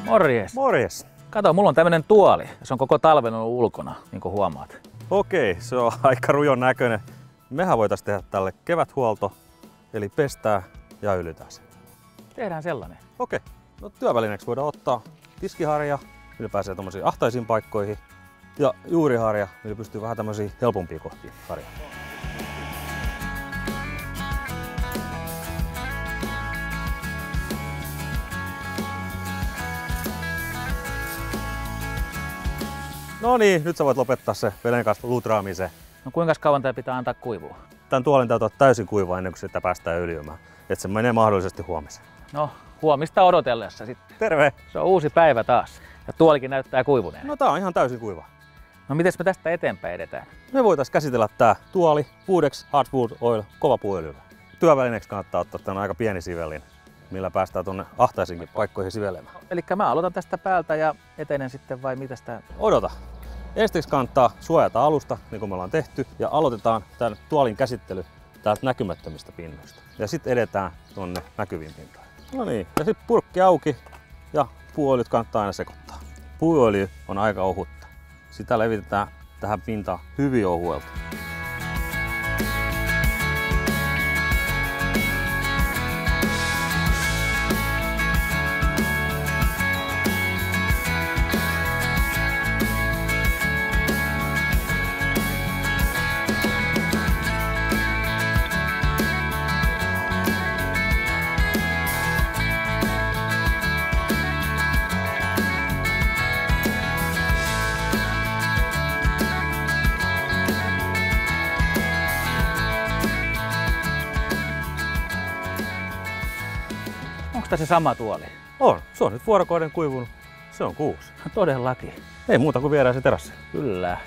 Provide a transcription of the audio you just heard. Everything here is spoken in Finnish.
Morjes. Morjes. Kato, mulla on tämmönen tuoli. Se on koko talven ollut ulkona, niin kuin huomaat. Okei, se on aika rujon näköinen. Mehän voitaisiin tehdä tälle keväthuolto, eli pestää ja ylytää se. Tehdään sellainen. Okei, no työvälineeksi voidaan ottaa tiskiharja, millä pääsee tommosiin ahtaisiin paikkoihin, ja juuriharja, millä pystyy vähän tämmöisiin helpompiin kohtiin harjaa. No niin, nyt sä voit lopettaa se veden kanssa lutraamisen. No kuinka kauan tää pitää antaa kuivua? Tän tuolin täytyy olla täysin kuiva ennen kuin sitä päästään öljymään. Et se menee mahdollisesti huomiseen. No, huomista odotellessa sitten. Terve! Se on uusi päivä taas. Ja tuolikin näyttää kuivuneen. No tää on ihan täysin kuiva. No mites me tästä eteenpäin edetään? Me voitais käsitellä tää tuoli Foodex Hardwood Oil kovapuuöljyllä. Työvälineeksi kannattaa ottaa tän aika pieni sivellin, millä päästään tonne ahtaisinkin paikkoihin sivelemään. Elikkä mä aloitan tästä päältä ja etenen sitten vai mitäs tää? Odota! Ensiksi kannattaa suojata alusta, niin kuin me ollaan tehty, ja aloitetaan tämän tuolin käsittely täältä näkymättömistä pinnoista. Ja sitten edetään tuonne näkyviin pintoihin. No niin, ja sitten purkki auki ja puuöljyt kannattaa aina sekoittaa. Puuöljy on aika ohutta. Sitä levitetään tähän pintaan hyvin ohuelta. Onko tää se sama tuoli? On, se on nyt vuorokauden kuivunut. Se on 6. Todellakin. Ei muuta kuin viedään se terassiin. Kyllä.